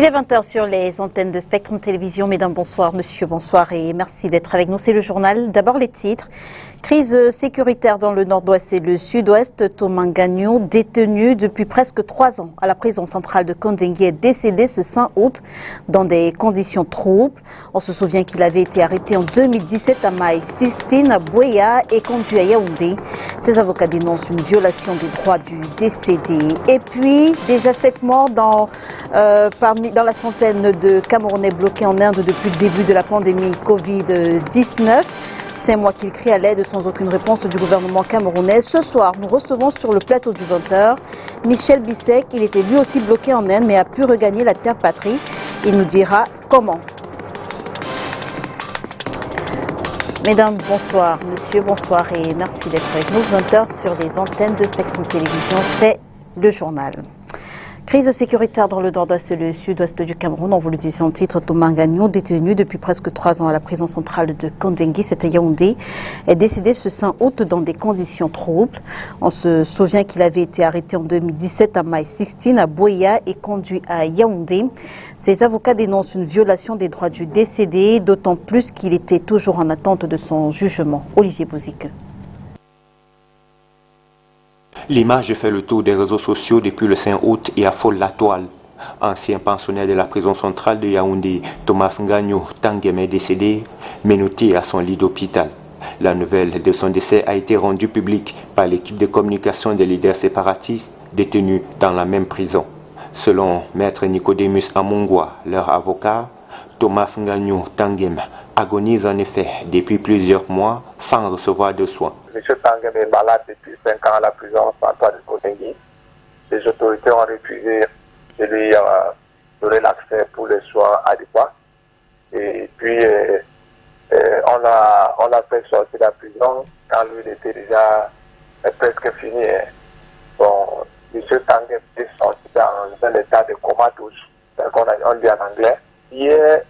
Il est 20 h sur les antennes de Spectrum Télévision. Mesdames, bonsoir. Monsieur, bonsoir et merci d'être avec nous. C'est le journal. D'abord les titres. Crise sécuritaire dans le nord-ouest et le sud-ouest. Thomas Gagnon, détenu depuis presque 3 ans à la prison centrale de Kondengui, est décédé ce 5 août dans des conditions troubles. On se souvient qu'il avait été arrêté en 2017 à Maï 16 à Bouéa et conduit à Yaoundé. Ses avocats dénoncent une violation des droits du décédé. Et puis, déjà 7 morts dans la centaine de Camerounais bloqués en Inde depuis le début de la pandémie Covid-19. C'est moi qui crie à l'aide sans aucune réponse du gouvernement camerounais. Ce soir, nous recevons sur le plateau du 20 h Michel Bissek. Il était lui aussi bloqué en Inde mais a pu regagner la terre patrie. Il nous dira comment. Mesdames, bonsoir. Monsieur, bonsoir et merci d'être avec nous. 20 h sur les antennes de Spectrum Télévision, c'est le journal. Crise sécuritaire dans le nord-ouest et le sud-ouest du Cameroun. On vous le disait en titre, Thomas Gagnon, détenu depuis presque 3 ans à la prison centrale de Kondengui, c'était Yaoundé, est décédé ce 5 août dans des conditions troubles. On se souvient qu'il avait été arrêté en 2017 à Maï 16 à Bouéa et conduit à Yaoundé. Ses avocats dénoncent une violation des droits du décédé, d'autant plus qu'il était toujours en attente de son jugement. Olivier Bouzik. L'image fait le tour des réseaux sociaux depuis le 5 août et affole la toile. Ancien pensionnaire de la prison centrale de Yaoundé, Thomas Gagnon Tangem est décédé, menotté à son lit d'hôpital. La nouvelle de son décès a été rendue publique par l'équipe de communication des leaders séparatistes détenus dans la même prison. Selon Maître Nicodemus Amongwa, leur avocat, Thomas Gagnon Tangem agonise en effet depuis plusieurs mois sans recevoir de soins. M. Tangem est malade depuis 5 ans à la prison centrale de Kondengui. Les autorités ont refusé de lui donner l'accès pour les soins adéquats. Et puis, on l'a fait sortir de la prison quand lui il était déjà presque fini. Bon, M. Tangem est sorti dans un état de comatose, on dit en anglais. Hier,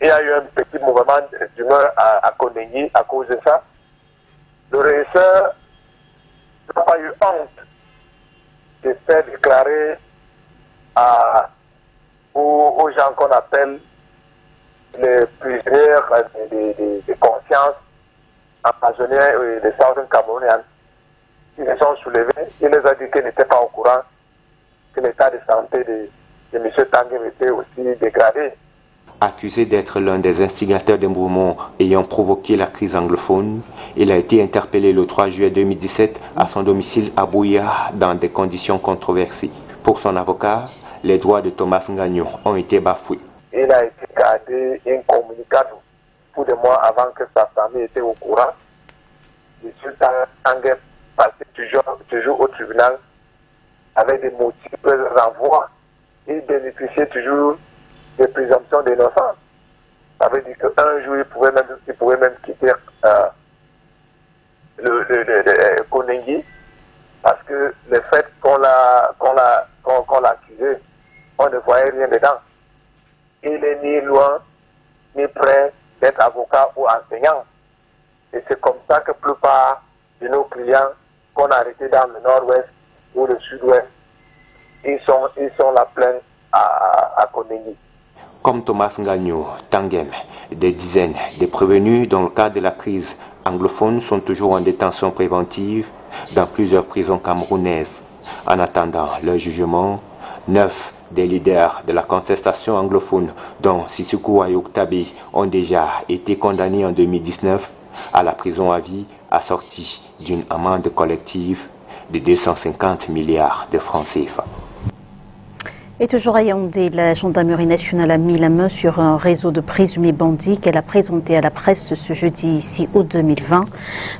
il y a eu un petit mouvement d'humeur à Kondengui à cause de ça. Le régisseur n'a pas eu honte de faire déclarer aux gens qu'on appelle les prisonniers de conscience empoisonnés des Southern Camerounais. Ils se sont soulevés, il les a dit qu'ils n'étaient pas au courant que l'état de santé de M. Tangem était aussi dégradé. Accusé d'être l'un des instigateurs d'un mouvement ayant provoqué la crise anglophone, il a été interpellé le 3 juillet 2017 à son domicile à Bouéa dans des conditions controversées. Pour son avocat, les droits de Thomas Gagnon ont été bafoués. Il a été gardé incommunicado pour des mois avant que sa famille était au courant. M. Tangem passait toujours au tribunal avec des multiples renvois. Il bénéficiait toujours des présomptions d'innocence. Ça veut dire qu'un jour, il pouvait même quitter le Kondengui parce que le fait qu'on l'a accusé, on ne voyait rien dedans. Il est ni loin, ni près d'être avocat ou enseignant. Et c'est comme ça que la plupart de nos clients qu'on a arrêtés dans le nord-ouest ou le sud-ouest, ils sont la plainte à Kondengui. Comme Thomas Gagnon Tangem, des dizaines de prévenus dans le cadre de la crise anglophone sont toujours en détention préventive dans plusieurs prisons camerounaises. En attendant leur jugement, 9 des leaders de la contestation anglophone, dont Sissoko Ayoktabe, ont déjà été condamnés en 2019 à la prison à vie, assortie d'une amende collective de 250 milliards de francs CFA. Et toujours à Yaoundé, la gendarmerie nationale a mis la main sur un réseau de présumés bandits qu'elle a présenté à la presse ce jeudi 6 août 2020.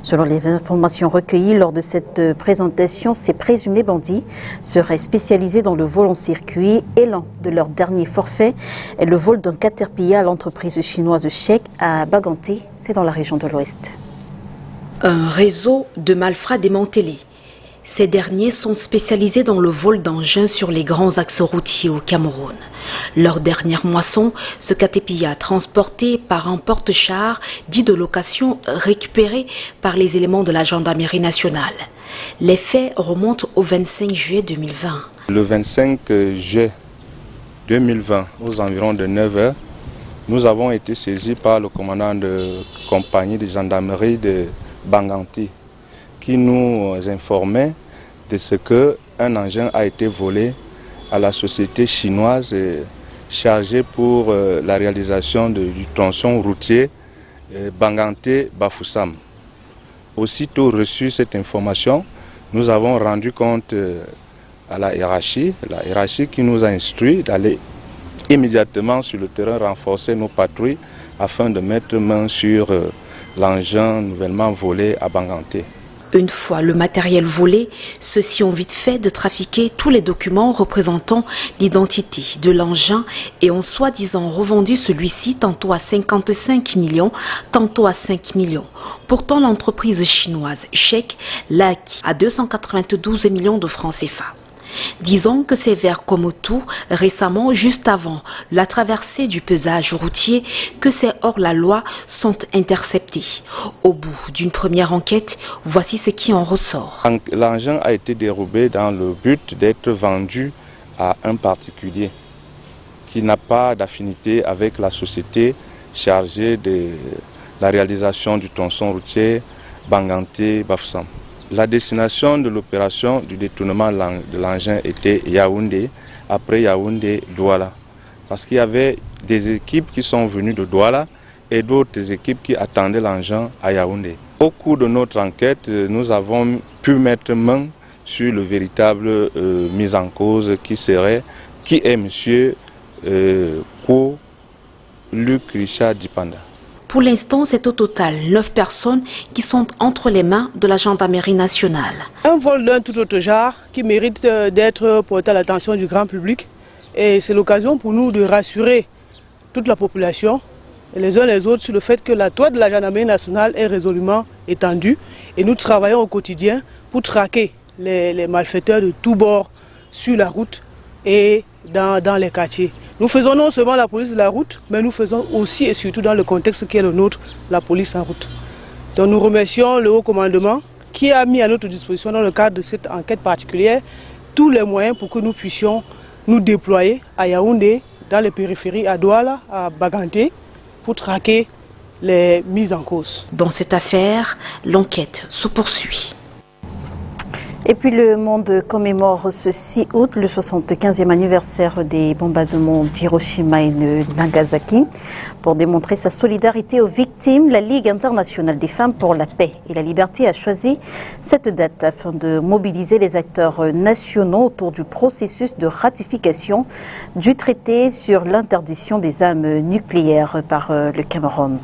Selon les informations recueillies lors de cette présentation, ces présumés bandits seraient spécialisés dans le vol en circuit et l'un de leurs derniers forfaits est le vol d'un Caterpillar à l'entreprise chinoise Chek à Baganté, c'est dans la région de l'Ouest. Un réseau de malfrats démantelé. Ces derniers sont spécialisés dans le vol d'engins sur les grands axes routiers au Cameroun. Leur dernière moisson, ce Caterpillar transporté par un porte-char dit de location récupéré par les éléments de la gendarmerie nationale. Les faits remontent au 25 juillet 2020. Le 25 juillet 2020, aux environs de 9 h, nous avons été saisis par le commandant de compagnie de gendarmerie de Banganti, qui nous informait de ce qu'un engin a été volé à la société chinoise chargée pour la réalisation du tronçon routier Banganté-Bafoussam. Aussitôt reçu cette information, nous avons rendu compte à la hiérarchie qui nous a instruit d'aller immédiatement sur le terrain renforcer nos patrouilles afin de mettre main sur l'engin nouvellement volé à Banganté. Une fois le matériel volé, ceux-ci ont vite fait de trafiquer tous les documents représentant l'identité de l'engin et ont soi-disant revendu celui-ci tantôt à 55 millions, tantôt à 5 millions. Pourtant, l'entreprise chinoise Chek l'a acquis à 292 millions de francs CFA. Disons que c'est vers Komotou, récemment, juste avant la traversée du pesage routier, que ces hors-la-loi sont interceptés. Au bout d'une première enquête, voici ce qui en ressort. L'engin a été dérobé dans le but d'être vendu à un particulier qui n'a pas d'affinité avec la société chargée de la réalisation du tronçon routier Banganté-Bafoussam. La destination de l'opération du détournement de l'engin était Yaoundé, après Yaoundé, Douala. Parce qu'il y avait des équipes qui sont venues de Douala et d'autres équipes qui attendaient l'engin à Yaoundé. Au cours de notre enquête, nous avons pu mettre main sur le véritable mise en cause qui est M. Ko Luc Richard Dipanda. Pour l'instant, c'est au total 9 personnes qui sont entre les mains de la gendarmerie nationale. Un vol d'un tout autre genre qui mérite d'être porté à l'attention du grand public. Et c'est l'occasion pour nous de rassurer toute la population, et les uns les autres, sur le fait que la toile de la gendarmerie nationale est résolument étendue. Et nous travaillons au quotidien pour traquer les malfaiteurs de tous bords sur la route et dans les quartiers. Nous faisons non seulement la police de la route, mais nous faisons aussi et surtout dans le contexte qui est le nôtre, la police en route. Donc nous remercions le haut commandement qui a mis à notre disposition dans le cadre de cette enquête particulière tous les moyens pour que nous puissions nous déployer à Yaoundé, dans les périphéries, à Douala, à Baganté, pour traquer les mises en cause. Dans cette affaire, l'enquête se poursuit. Et puis le monde commémore ce 6 août le 75e anniversaire des bombardements d'Hiroshima et de Nagasaki. Pour démontrer sa solidarité aux victimes, la Ligue internationale des femmes pour la paix et la liberté a choisi cette date afin de mobiliser les acteurs nationaux autour du processus de ratification du traité sur l'interdiction des armes nucléaires par le Cameroun.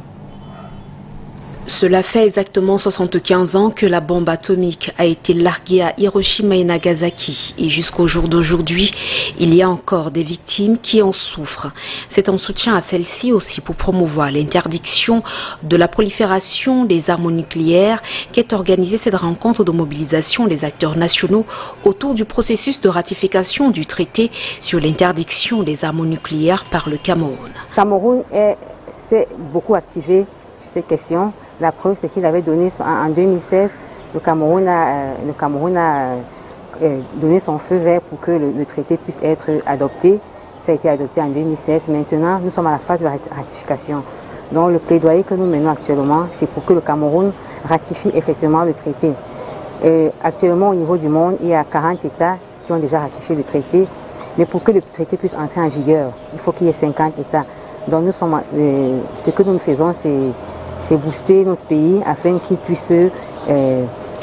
Cela fait exactement 75 ans que la bombe atomique a été larguée à Hiroshima et Nagasaki. Et jusqu'au jour d'aujourd'hui, il y a encore des victimes qui en souffrent. C'est en soutien à celles-ci aussi pour promouvoir l'interdiction de la prolifération des armes nucléaires qu'est organisée cette rencontre de mobilisation des acteurs nationaux autour du processus de ratification du traité sur l'interdiction des armes nucléaires par le Cameroun. Le Cameroun s'est beaucoup activé sur ces questions. La preuve, c'est qu'il avait donné, en 2016, le Cameroun a donné son feu vert pour que le traité puisse être adopté. Ça a été adopté en 2016. Maintenant, nous sommes à la phase de la ratification. Donc, le plaidoyer que nous menons actuellement, c'est pour que le Cameroun ratifie effectivement le traité. Et actuellement, au niveau du monde, il y a 40 États qui ont déjà ratifié le traité. Mais pour que le traité puisse entrer en vigueur, il faut qu'il y ait 50 États. Donc, ce que nous faisons, c'est booster notre pays afin qu'il puisse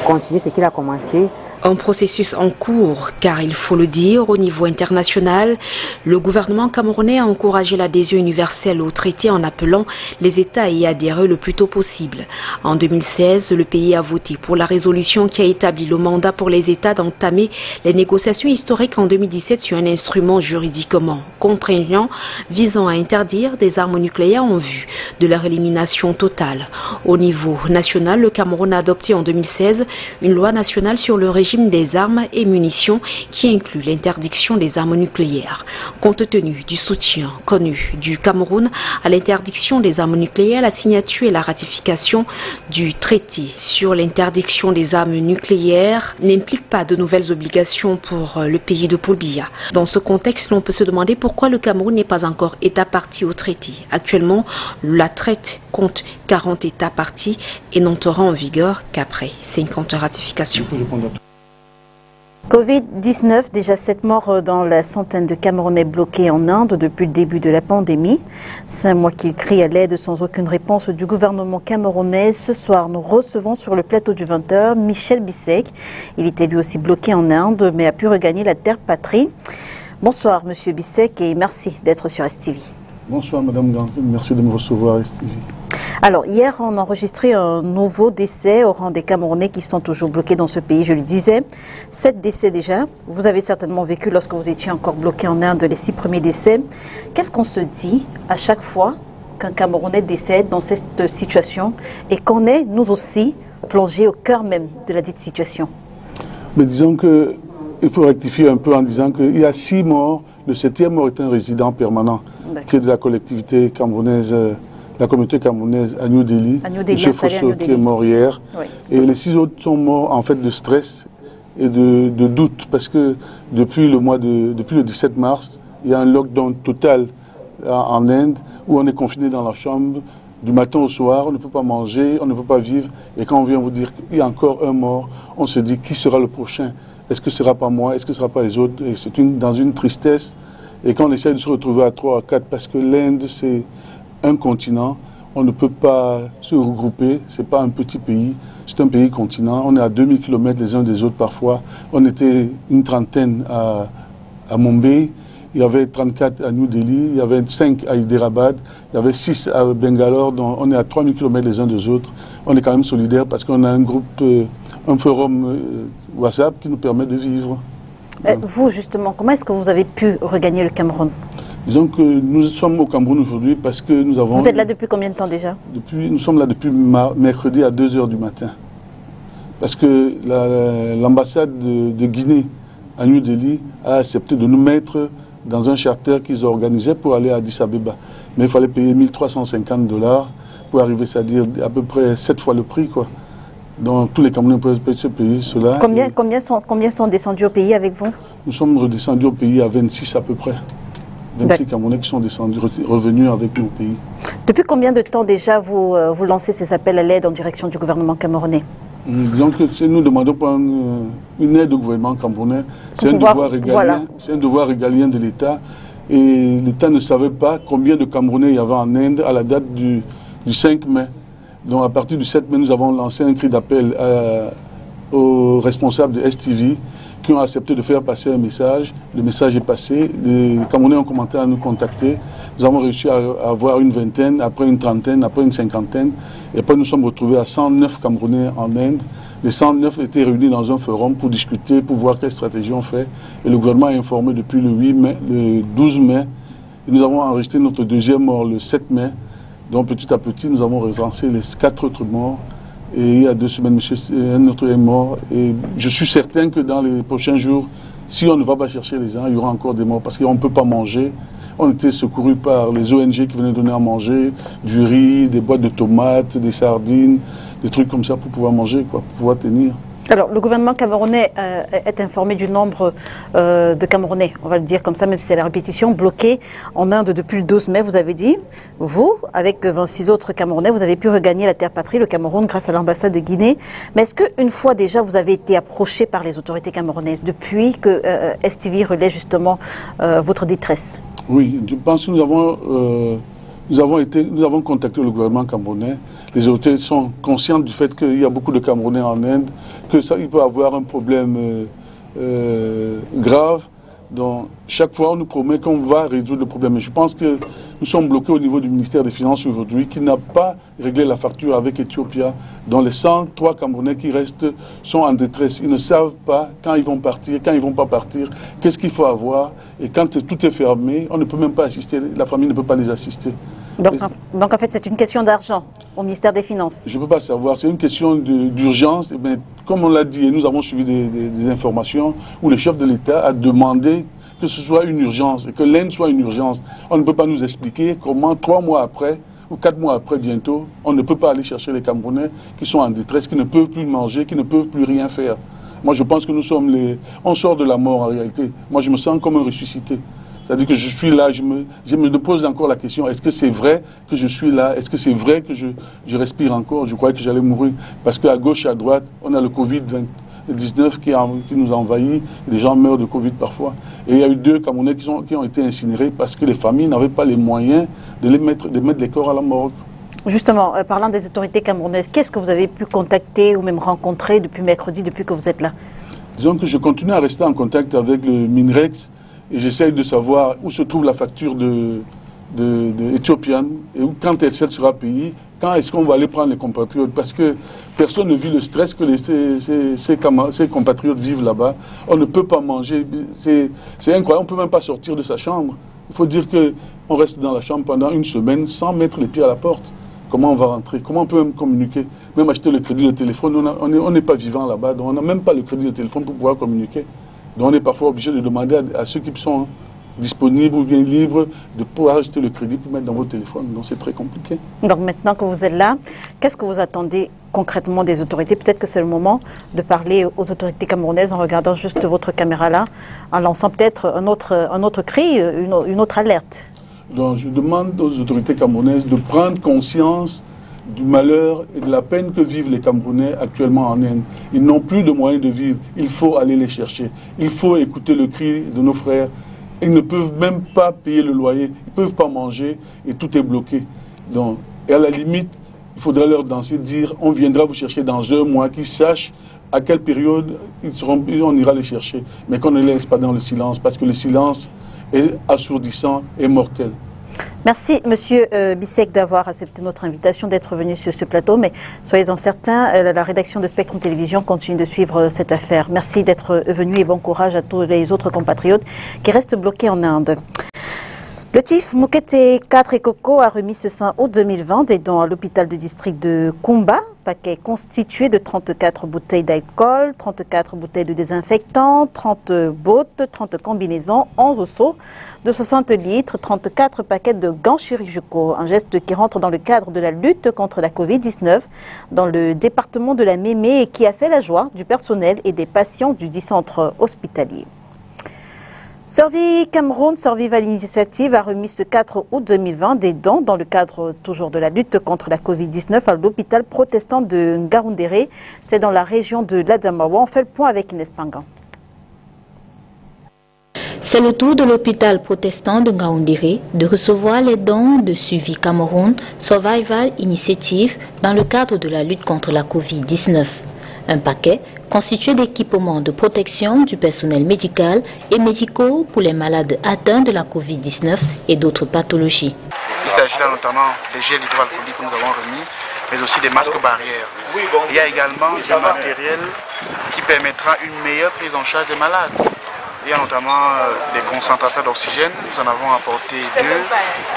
continuer ce qu'il a commencé. Un processus en cours, car il faut le dire, au niveau international, le gouvernement camerounais a encouragé l'adhésion universelle au traité en appelant les États à y adhérer le plus tôt possible. En 2016, le pays a voté pour la résolution qui a établi le mandat pour les États d'entamer les négociations historiques en 2017 sur un instrument juridiquement contraignant visant à interdire des armes nucléaires en vue de leur élimination totale. Au niveau national, le Cameroun a adopté en 2016 une loi nationale sur le régime régime des armes et munitions qui inclut l'interdiction des armes nucléaires. Compte tenu du soutien connu du Cameroun à l'interdiction des armes nucléaires, la signature et la ratification du traité sur l'interdiction des armes nucléaires n'impliquent pas de nouvelles obligations pour le pays de Paul Biya. Dans ce contexte, l'on peut se demander pourquoi le Cameroun n'est pas encore État partie au traité. Actuellement, la traite compte 40 États partis et n'entrera en vigueur qu'après 50 ratifications. Covid-19, déjà 7 morts dans la centaine de Camerounais bloqués en Inde depuis le début de la pandémie. 5 mois qu'ils crient à l'aide sans aucune réponse du gouvernement camerounais. Ce soir, nous recevons sur le plateau du 20h Michel Bissek. Il était lui aussi bloqué en Inde, mais a pu regagner la terre patrie. Bonsoir, Monsieur Bissek, et merci d'être sur STV. Bonsoir, Madame Ganzel. Merci de me recevoir à STV. Alors, hier, on a enregistré un nouveau décès au rang des Camerounais qui sont toujours bloqués dans ce pays, je le disais. 7 décès déjà. Vous avez certainement vécu lorsque vous étiez encore bloqué en Inde les 6 premiers décès. Qu'est-ce qu'on se dit à chaque fois qu'un Camerounais décède dans cette situation et qu'on est, nous aussi, plongés au cœur même de la dite situation? Mais disons qu'il faut rectifier un peu en disant qu'il y a 6 morts. Le 7e mort est un résident permanent qui est de la collectivité camerounaise. La communauté camerounaise à New Delhi, M. Fosso qui est mort hier. Oui. Et les 6 autres sont morts en fait de stress et de doute parce que depuis le 17 mars, il y a un lockdown total en Inde où on est confiné dans la chambre du matin au soir, on ne peut pas manger, on ne peut pas vivre. Et quand on vient vous dire qu'il y a encore un mort, on se dit qui sera le prochain? Est-ce que ce sera pas moi? Est-ce que ce sera pas les autres? Et c'est dans une tristesse. Et quand on essaie de se retrouver à 3 à 4 parce que l'Inde c'est un continent, on ne peut pas se regrouper, ce n'est pas un petit pays, c'est un pays continent, on est à 2000 km les uns des autres parfois, on était une trentaine à Mumbai, il y avait 34 à New Delhi, il y avait 5 à Hyderabad, il y avait 6 à Bangalore, donc on est à 3000 km les uns des autres, on est quand même solidaires parce qu'on a un groupe, un forum WhatsApp qui nous permet de vivre. Vous justement, comment est-ce que vous avez pu regagner le Cameroun? Disons que nous sommes au Cameroun aujourd'hui parce que nous avons... Vous êtes là depuis combien de temps déjà? Nous sommes là depuis mercredi à 2 h du matin. Parce que l'ambassade de Guinée à New Delhi a accepté de nous mettre dans un charter qu'ils organisaient pour aller à Addis Abeba. Mais il fallait payer 1350 $ pour arriver, c'est-à-dire à peu près 7 fois le prix, quoi. Donc tous les Camerounais peuvent se payer cela. Combien sont descendus au pays avec vous? Nous sommes redescendus au pays à 26 à peu près. 26 Camerounais qui sont descendus, revenus avec nous au pays. Depuis combien de temps déjà vous lancez ces appels à l'aide en direction du gouvernement camerounais? Disons que si nous ne demandons pas une aide au gouvernement camerounais, c'est un devoir régalien, voilà. C'est un devoir régalien de l'État. Et l'État ne savait pas combien de Camerounais il y avait en Inde à la date du 5 mai. Donc à partir du 7 mai, nous avons lancé un cri d'appel aux responsables de STV qui ont accepté de faire passer un message. Le message est passé. Les Camerounais ont commencé à nous contacter. Nous avons réussi à avoir une vingtaine, après une trentaine, après une cinquantaine. Et après, nous sommes retrouvés à 109 Camerounais en Inde. Les 109 étaient réunis dans un forum pour discuter, pour voir quelle stratégie on fait. Et le gouvernement a informé depuis le 12 mai. Et nous avons enregistré notre 2e mort le 7 mai. Donc petit à petit, nous avons recensé les 4 autres morts. Et il y a 2 semaines, un autre est mort. Et je suis certain que dans les prochains jours, si on ne va pas chercher les gens, il y aura encore des morts parce qu'on ne peut pas manger. On était secourus par les ONG qui venaient donner à manger, du riz, des boîtes de tomates, des sardines, des trucs comme ça pour pouvoir manger, quoi, pour pouvoir tenir. Alors, le gouvernement camerounais est informé du nombre de Camerounais, on va le dire comme ça, même si c'est la répétition, bloqués en Inde depuis le 12 mai, vous avez dit. Vous, avec 26 autres Camerounais, vous avez pu regagner la terre patrie, le Cameroun, grâce à l'ambassade de Guinée. Mais est-ce qu'une fois déjà, vous avez été approché par les autorités camerounaises depuis que STV relaie justement votre détresse? Oui, je pense que nous avons contacté le gouvernement camerounais. Les autorités sont conscientes du fait qu'il y a beaucoup de Camerounais en Inde, qu'il peut y avoir un problème grave. Donc, chaque fois, on nous promet qu'on va résoudre le problème. Et je pense que nous sommes bloqués au niveau du ministère des Finances aujourd'hui, qui n'a pas réglé la facture avec Ethiopia. Dont les 103 Camerounais qui restent sont en détresse. Ils ne savent pas quand ils vont partir, quand ils ne vont pas partir, qu'est-ce qu'il faut avoir. Et quand tout est fermé, on ne peut même pas assister, la famille ne peut pas les assister. Donc en fait, c'est une question d'argent au ministère des Finances. Je ne peux pas savoir, c'est une question d'urgence. Comme on l'a dit, et nous avons suivi des informations où le chef de l'État a demandé que ce soit une urgence et que l'Inde soit une urgence. On ne peut pas nous expliquer comment 3 mois après ou 4 mois après bientôt, on ne peut pas aller chercher les Camerounais qui sont en détresse, qui ne peuvent plus manger, qui ne peuvent plus rien faire. Moi, je pense que nous sommes on sort de la mort en réalité. Moi, je me sens comme un ressuscité. C'est-à-dire que je suis là, je me pose encore la question, est-ce que c'est vrai que je suis là? Est-ce que c'est vrai que je respire encore? Je croyais que j'allais mourir. Parce qu'à gauche et à droite, on a le Covid-19 qui nous a envahis. Les gens meurent de Covid parfois. Et il y a eu 2 Camerounais qui ont été incinérés parce que les familles n'avaient pas les moyens de mettre les corps à la morgue. Justement, parlant des autorités camerounaises, qu'est-ce que vous avez pu contacter ou même rencontrer depuis mercredi, depuis que vous êtes là? Disons que je continue à rester en contact avec le MINREX et j'essaye de savoir où se trouve la facture de Ethiopian et quand elle sera payée, quand est-ce qu'on va aller prendre les compatriotes? Parce que personne ne vit le stress que ces compatriotes vivent là-bas. On ne peut pas manger, c'est incroyable, on ne peut même pas sortir de sa chambre. Il faut dire qu'on reste dans la chambre pendant 1 semaine sans mettre les pieds à la porte. Comment on va rentrer? Comment on peut même communiquer? Même acheter le crédit de téléphone, on n'est pas vivant là-bas, donc on n'a même pas le crédit de téléphone pour pouvoir communiquer. Donc on est parfois obligé de demander à ceux qui sont disponibles ou bien libres de pouvoir acheter le crédit pour mettre dans votre téléphone. Donc c'est très compliqué. Donc maintenant que vous êtes là, qu'est-ce que vous attendez concrètement des autorités? Peut-être que c'est le moment de parler aux autorités camerounaises en regardant juste votre caméra là, en lançant peut-être un autre cri, une autre alerte. Donc je demande aux autorités camerounaises de prendre conscience du malheur et de la peine que vivent les Camerounais actuellement en Inde. Ils n'ont plus de moyens de vivre. Il faut aller les chercher. Il faut écouter le cri de nos frères. Ils ne peuvent même pas payer le loyer. Ils ne peuvent pas manger et tout est bloqué. Donc, et à la limite, il faudrait leur danser, dire on viendra vous chercher dans 1 mois, qu'ils sachent à quelle période on ira les chercher. Mais qu'on ne les laisse pas dans le silence, parce que le silence est assourdissant et mortel. Merci, Monsieur Bissek, d'avoir accepté notre invitation, d'être venu sur ce plateau. Mais soyez-en certains, la rédaction de Spectrum Télévision continue de suivre cette affaire. Merci d'être venu et bon courage à tous les autres compatriotes qui restent bloqués en Inde. Le TIF Moukete 4 et Coco a remis ce 5 août 2020 des dons à l'hôpital de district de Kumba, paquet constitué de 34 bouteilles d'alcool, 34 bouteilles de désinfectant, 30 bottes, 30 combinaisons, 11 seaux de 60 litres, 34 paquets de gants chirurgicaux, un geste qui rentre dans le cadre de la lutte contre la Covid-19 dans le département de la Mémé et qui a fait la joie du personnel et des patients du 10 centre hospitalier. Survie Cameroun, Survival Initiative a remis ce 4 août 2020 des dons dans le cadre toujours de la lutte contre la Covid-19 à l'hôpital protestant de Ngaoundéré. C'est dans la région de l'Adamawa. On fait le point avec Inès Pangan. C'est le tour de l'hôpital protestant de Ngaoundéré de recevoir les dons de Survie Cameroun, Survival Initiative dans le cadre de la lutte contre la Covid-19. Un paquet constitué d'équipements de protection du personnel médical et médicaux pour les malades atteints de la Covid-19 et d'autres pathologies. Il s'agit là notamment des gels hydroalcooliques que nous avons remis, mais aussi des masques barrières. Il y a également du matériel qui permettra une meilleure prise en charge des malades. Il y a notamment des concentrateurs d'oxygène, nous en avons apporté 2.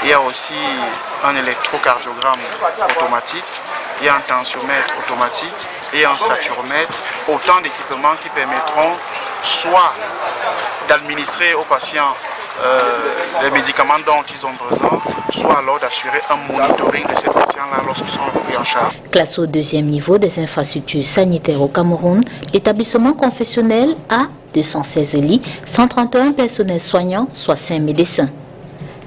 Il y a aussi un électrocardiogramme automatique, il y a un tensiomètre automatique et un saturomètre, autant d'équipements qui permettront soit d'administrer aux patients les médicaments dont ils ont besoin, soit alors d'assurer un monitoring de ces patients-là lorsqu'ils sont pris en charge. Classé au 2e niveau des infrastructures sanitaires au Cameroun, l'établissement confessionnel a 216 lits, 131 personnels soignants, soit 5 médecins.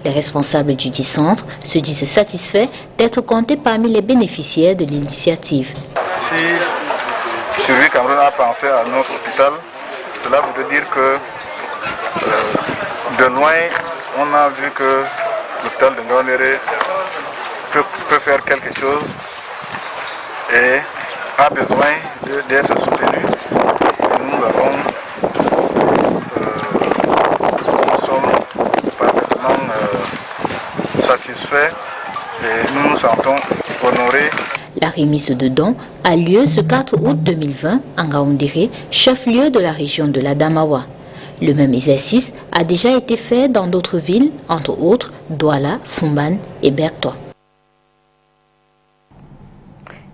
Les responsables du 10 centre se disent satisfaits d'être comptés parmi les bénéficiaires de l'initiative. Si Survie Cameroun a pensé à notre hôpital, cela voudrait dire que de loin, on a vu que l'hôpital de Ngaoundéré peut faire quelque chose et a besoin d'être soutenu. Nous sommes parfaitement satisfaits et nous nous sentons honorés. La remise de dons a lieu ce 4 août 2020 à Ngaoundéré, chef-lieu de la région de l'Adamawa. Le même exercice a déjà été fait dans d'autres villes, entre autres Douala, Fumban et Bertois.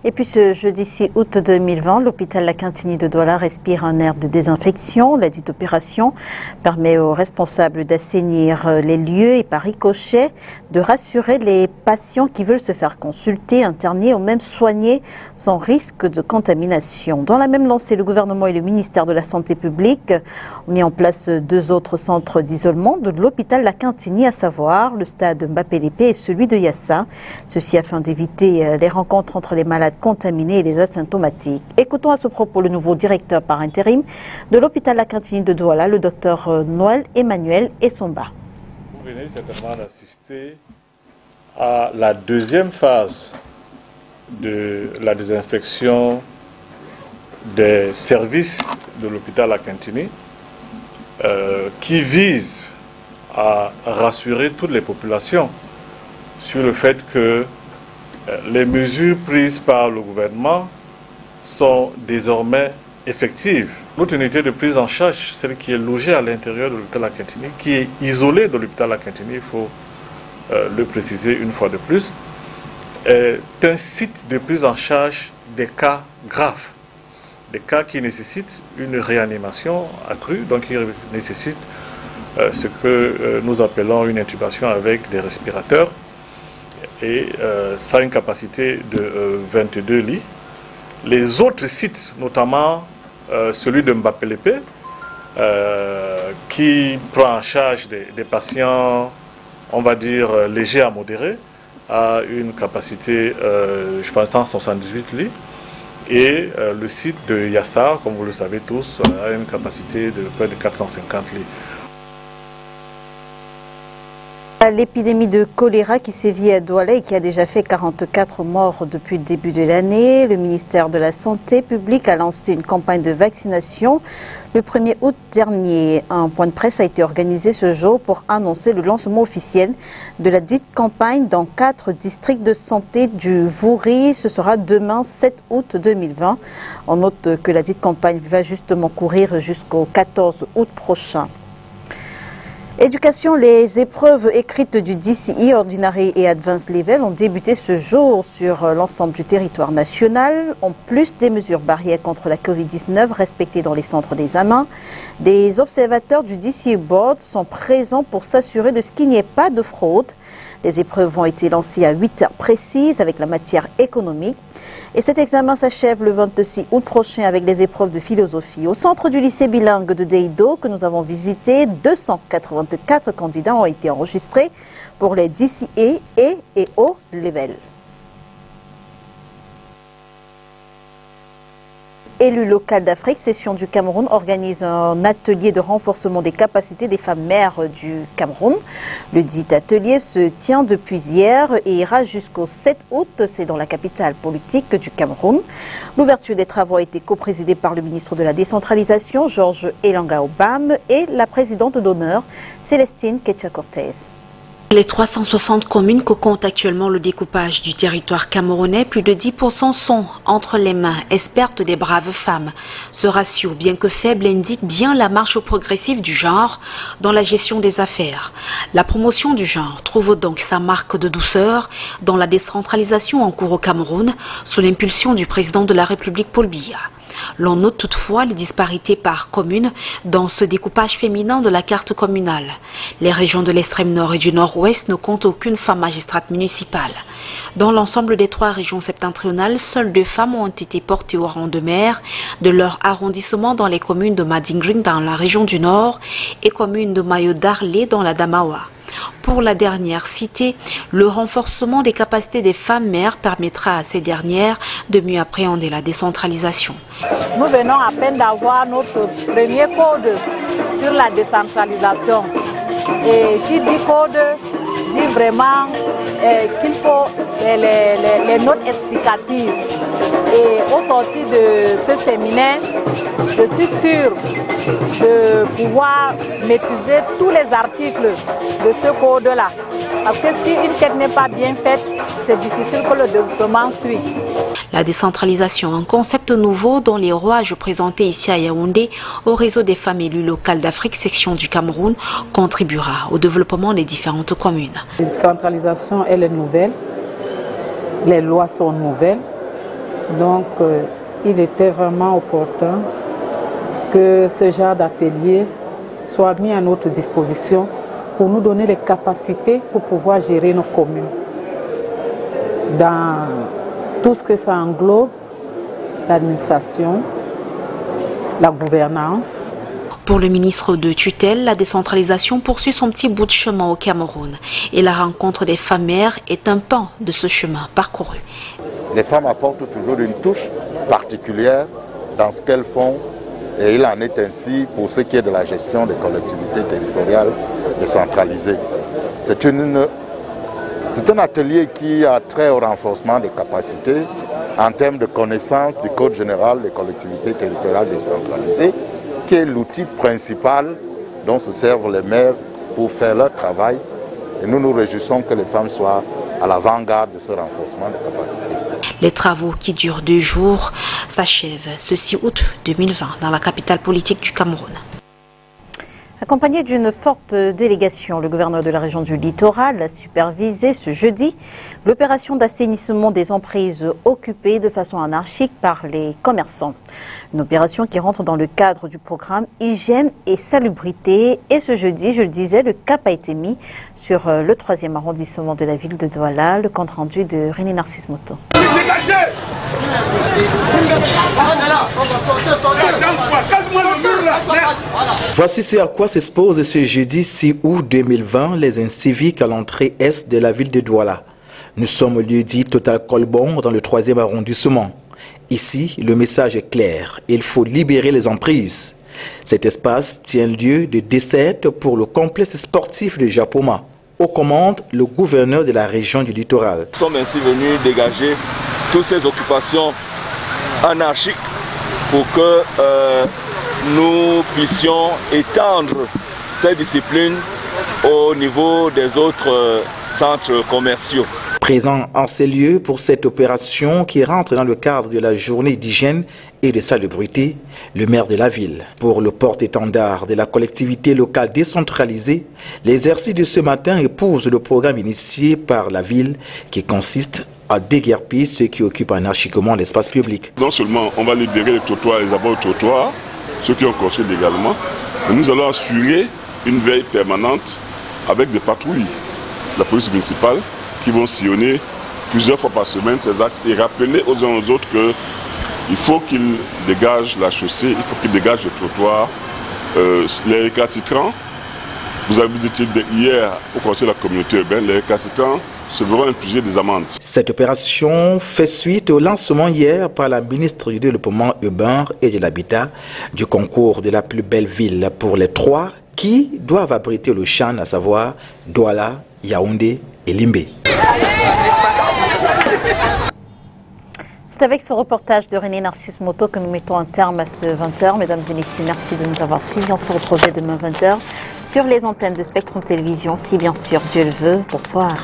Et puis ce jeudi 6 août 2020, l'hôpital La Quintini de Douala respire un air de désinfection. La dite opération permet aux responsables d'assainir les lieux et par ricochet de rassurer les patients qui veulent se faire consulter, interner ou même soigner sans risque de contamination. Dans la même lancée, le gouvernement et le ministère de la Santé publique ont mis en place 2 autres centres d'isolement de l'hôpital La Quintini, à savoir le stade Mbappé-Lépé et celui de Yassa. Ceci afin d'éviter les rencontres entre les malades contaminés et les asymptomatiques. Écoutons à ce propos le nouveau directeur par intérim de l'hôpital La Quintini de Douala, le docteur Noël Emmanuel Essomba. Vous venez certainement d'assister à la 2e phase de la désinfection des services de l'hôpital La Quintini qui vise à rassurer toutes les populations sur le fait que les mesures prises par le gouvernement sont désormais effectives. Notre unité de prise en charge, celle qui est logée à l'intérieur de l'hôpital La Quintini, qui est isolée de l'hôpital La Quintini, il faut le préciser une fois de plus, est un site de prise en charge des cas graves, des cas qui nécessitent une réanimation accrue, donc qui nécessitent ce que nous appelons une intubation avec des respirateurs. Et ça a une capacité de 22 lits. Les autres sites, notamment celui de Mbappé-Lépé, qui prend en charge des patients, on va dire, légers à modérés, a une capacité, je pense, 178 lits. Et le site de Yassa, comme vous le savez tous, a une capacité de près de 450 lits. L'épidémie de choléra qui sévit à Douala et qui a déjà fait 44 morts depuis le début de l'année. Le ministère de la Santé publique a lancé une campagne de vaccination le 1er août dernier. Un point de presse a été organisé ce jour pour annoncer le lancement officiel de la dite campagne dans 4 districts de santé du Vouri. Ce sera demain 7 août 2020. On note que la dite campagne va justement courir jusqu'au 14 août prochain. Éducation, les épreuves écrites du DCE, Ordinary et Advanced Level, ont débuté ce jour sur l'ensemble du territoire national. En plus des mesures barrières contre la Covid-19 respectées dans les centres d'examen, des observateurs du DCE Board sont présents pour s'assurer de ce qu'il n'y ait pas de fraude. Les épreuves ont été lancées à 8 heures précises avec la matière économique. Et cet examen s'achève le 26 août prochain avec les épreuves de philosophie. Au centre du lycée bilingue de Deido que nous avons visité, 284 candidats ont été enregistrés pour les DCE et O level. Élu local d'Afrique, Session du Cameroun organise un atelier de renforcement des capacités des femmes mères du Cameroun. Le dit atelier se tient depuis hier et ira jusqu'au 7 août. C'est dans la capitale politique du Cameroun. L'ouverture des travaux a été coprésidée par le ministre de la Décentralisation, Georges Elanga Obam, et la présidente d'honneur, Célestine Ketcha-Cortez. Les 360 communes que compte actuellement le découpage du territoire camerounais, plus de 10% sont entre les mains expertes des braves femmes. Ce ratio, bien que faible, indique bien la marche progressive du genre dans la gestion des affaires. La promotion du genre trouve donc sa marque de douceur dans la décentralisation en cours au Cameroun, sous l'impulsion du président de la République Paul Biya. L'on note toutefois les disparités par commune dans ce découpage féminin de la carte communale. Les régions de l'extrême nord et du nord-ouest ne comptent aucune femme magistrate municipale. Dans l'ensemble des 3 régions septentrionales, seules 2 femmes ont été portées au rang de maire de leur arrondissement dans les communes de Madingring dans la région du nord et communes de Mayo-Darlé dans la Damawa. Pour la dernière citée, le renforcement des capacités des femmes maires permettra à ces dernières de mieux appréhender la décentralisation. Nous venons à peine d'avoir notre premier code sur la décentralisation. Et qui dit code dit vraiment qu'il faut les notes explicatives. Et au sortir de ce séminaire, je suis sûre de pouvoir maîtriser tous les articles de ce code-là. Parce que si une quête n'est pas bien faite, c'est difficile que le développement suive. La décentralisation, un concept nouveau dont les rouages présentés ici à Yaoundé au réseau des femmes élues locales d'Afrique, section du Cameroun, contribuera au développement des différentes communes. La décentralisation, elle est nouvelle, les lois sont nouvelles Donc, il était vraiment opportun que ce genre d'atelier soit mis à notre disposition pour nous donner les capacités pour pouvoir gérer nos communes. Dans tout ce que ça englobe, l'administration, la gouvernance. Pour le ministre de tutelle, la décentralisation poursuit son petit bout de chemin au Cameroun et la rencontre des femmes mères est un pan de ce chemin parcouru. Les femmes apportent toujours une touche particulière dans ce qu'elles font et il en est ainsi pour ce qui est de la gestion des collectivités territoriales décentralisées. C'est un atelier qui a trait au renforcement des capacités en termes de connaissance du Code général des collectivités territoriales décentralisées, qui est l'outil principal dont se servent les maires pour faire leur travail. Et nous nous réjouissons que les femmes soient à l'avant-garde de ce renforcement des capacités. Les travaux qui durent 2 jours s'achèvent ce 6 août 2020 dans la capitale politique du Cameroun. Accompagné d'une forte délégation, le gouverneur de la région du Littoral a supervisé ce jeudi l'opération d'assainissement des emprises occupées de façon anarchique par les commerçants. Une opération qui rentre dans le cadre du programme Hygiène et Salubrité. Et ce jeudi, je le disais, le cap a été mis sur le 3e arrondissement de la ville de Douala. Le compte rendu de René Narcisse Moto. Voici ce à quoi s'exposent ce jeudi 6 août 2020 les inciviques à l'entrée est de la ville de Douala. Nous sommes au lieu dit Total Colbon dans le 3e arrondissement. Ici, le message est clair, il faut libérer les emprises. Cet espace tient lieu de dessert pour le complexe sportif de Japoma. Aux commandes, le gouverneur de la région du Littoral. Nous sommes ainsi venus dégager toutes ces occupations anarchiques pour que nous puissions étendre ces disciplines au niveau des autres centres commerciaux. Présent en ces lieux pour cette opération qui rentre dans le cadre de la journée d'hygiène et de salubrité, le maire de la ville. Pour le porte-étendard de la collectivité locale décentralisée, l'exercice de ce matin épouse le programme initié par la ville qui consiste à déguerpir ceux qui occupent anarchiquement l'espace public. Non seulement on va libérer les trottoirs, les abords de trottoirs, ceux qui ont construit légalement, mais nous allons assurer une veille permanente avec des patrouilles de la police municipale qui vont sillonner plusieurs fois par semaine ces actes et rappeler aux uns aux autres qu'il faut qu'ils dégagent la chaussée, il faut qu'ils dégagent le trottoir. Les récalcitrants, vous avez visité hier au conseil de la communauté urbaine, les récalcitrants se verront infliger des amendes. Cette opération fait suite au lancement hier par la ministre du Développement urbain et de l'Habitat du concours de la plus belle ville pour les 3 qui doivent abriter le Chan, à savoir Douala, Yaoundé et Limbé. C'est avec ce reportage de René Narcisse Moto que nous mettons un terme à ce 20h. Mesdames et messieurs, merci de nous avoir suivis. On se retrouve demain 20h sur les antennes de Spectrum Télévision, si bien sûr Dieu le veut. Bonsoir.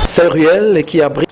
C'est Ruel qui abrite